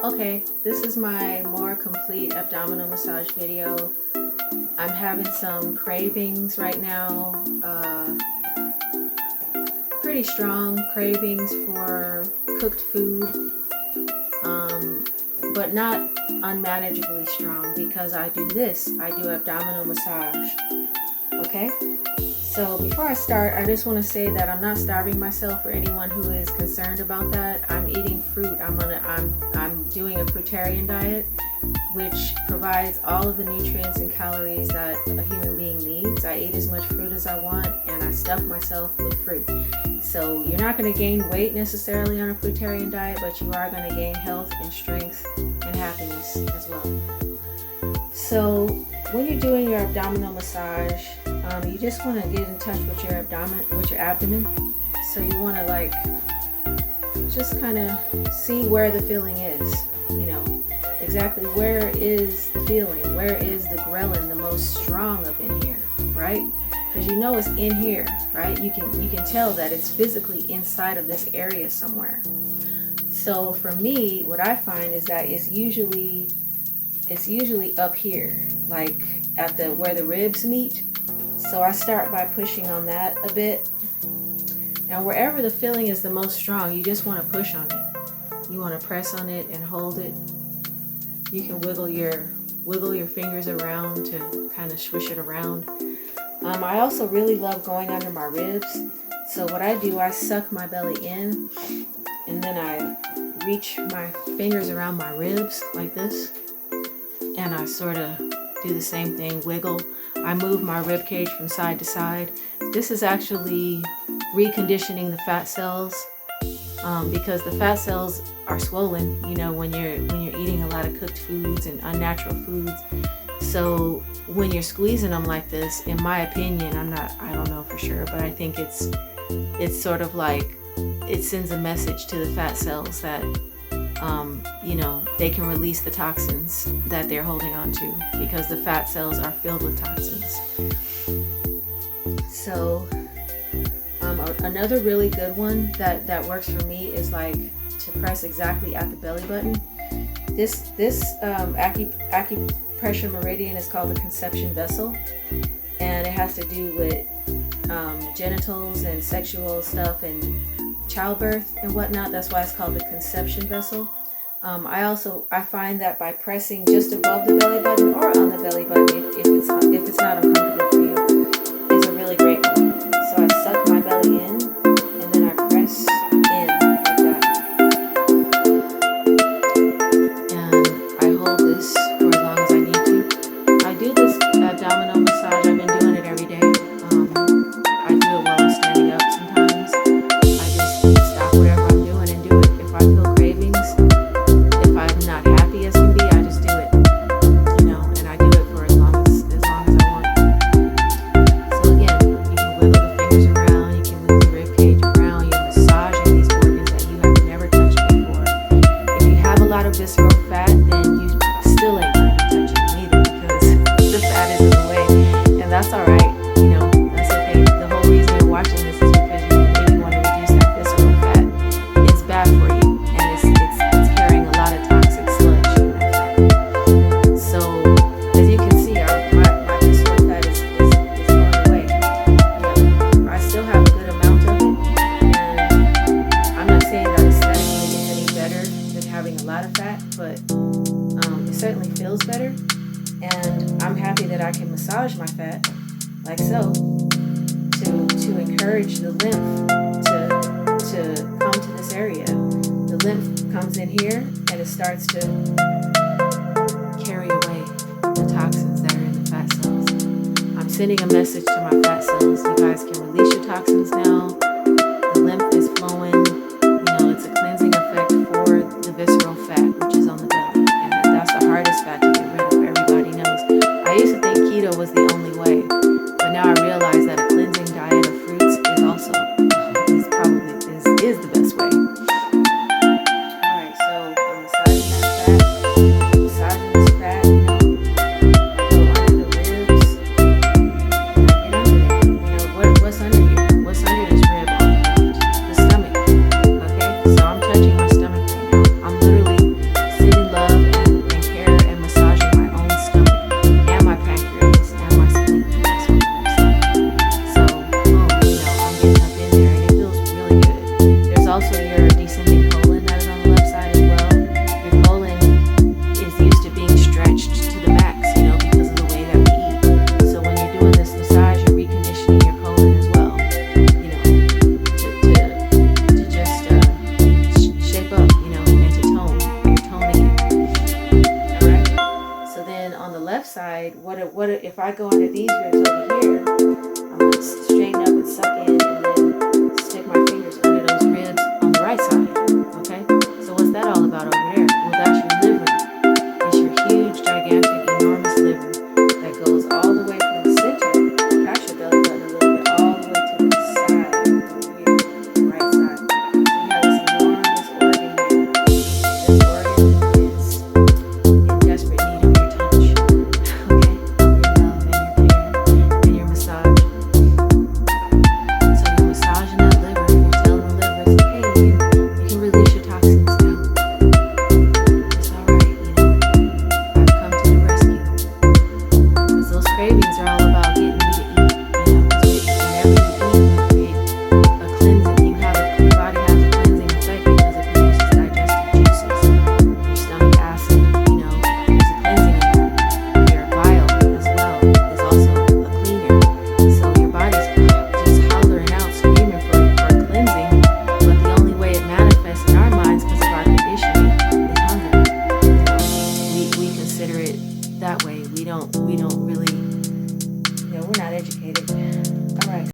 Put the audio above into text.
Okay, this is my more complete abdominal massage video. I'm having some cravings right now, pretty strong cravings for cooked food, but not unmanageably strong because I do abdominal massage. Okay? So before I start, I just want to say that I'm not starving myself. For anyone who is concerned about that, I'm eating fruit. I'm doing a fruitarian diet, which provides all of the nutrients and calories that a human being needs. I eat as much fruit as I want, and I stuff myself with fruit. So you're not going to gain weight necessarily on a fruitarian diet, but you are going to gain health and strength and happiness as well. So when you're doing your abdominal massage, you just want to get in touch with your abdomen. So you want to just kind of see where the feeling is, exactly where is the feeling, where is the ghrelin the most strong up in here, right? Because it's in here, right? You can tell that it's physically inside of this area somewhere. So for me, what I find is that it's usually up here, like at where the ribs meet. So I start by pushing on that a bit. Now wherever the feeling is the most strong, you just want to push on it. You want to press on it and hold it. You can wiggle your fingers around to kind of swish it around. I also really love going under my ribs. So what I do, I suck my belly in, and then I reach my fingers around my ribs like this, and I sort of do the same thing, wiggle. I move my rib cage from side to side. This is actually reconditioning the fat cells, because the fat cells are swollen, when you're eating a lot of cooked foods and unnatural foods. So when you're squeezing them like this, in my opinion, I don't know for sure, but I think it's sort of like it sends a message to the fat cells that they can release the toxins that they're holding on to, because the fat cells are filled with toxins. So another really good one that works for me is like to press exactly at the belly button. This acupressure meridian is called the conception vessel, and it has to do with genitals and sexual stuff and childbirth and whatnot. That's why it's called the conception vessel. I find that by pressing just above the belly button or on the belly button, if it's not uncomfortable for you, is a really great one. So I suck my belly in, and then I press in like that, and I hold this for as long as I need to. I do this abdominal massage. I've been doing it every day. I do it while I'm standing up sometimes. I just stop whatever I'm doing and do it. If I feel cravings, if I'm not happy as can be, I just do it, and I do it for as long as I want. So again, you can wiggle the fingers around, you can move the rib cage around, you're massaging these organs that you have never touched before. If you have a lot of visceral fat, then you still ain't going to be touching them either, because the fat is in the way, and that's all right. That's okay. The whole reason you're watching this is because you maybe want to reduce that visceral fat. It's bad for you, and it's carrying a lot of toxic sludge in that fat. So as you can see, my visceral fat is going away. I still have a good amount of it, and I'm not saying that aesthetically it's any better than having a lot of fat, but it certainly feels better, and I'm happy that I can massage my fat like so, to encourage the lymph to come to this area. The lymph comes in here and it starts to carry away the toxins that are in the fat cells. I'm sending a message to my fat cells. You guys can release your toxins now. The lymph is flowing. It's a cleansing effect for the visceral fat, which is on the belly, and that's the hardest fat to get rid of. Everybody knows. I used to think keto was the only way, but now I realize that a cleansing diet of fruits is also is the best way. Alright, so I'm massaging this fat, I go under the ribs, and I get under it. What's under here? What's under this rib on the left? The stomach. side, if I go under these ribs over here, I'm going to straighten up and suck in and then stick my fingers under those ribs on the right side. Okay? So what's that all about over there? Well, that's your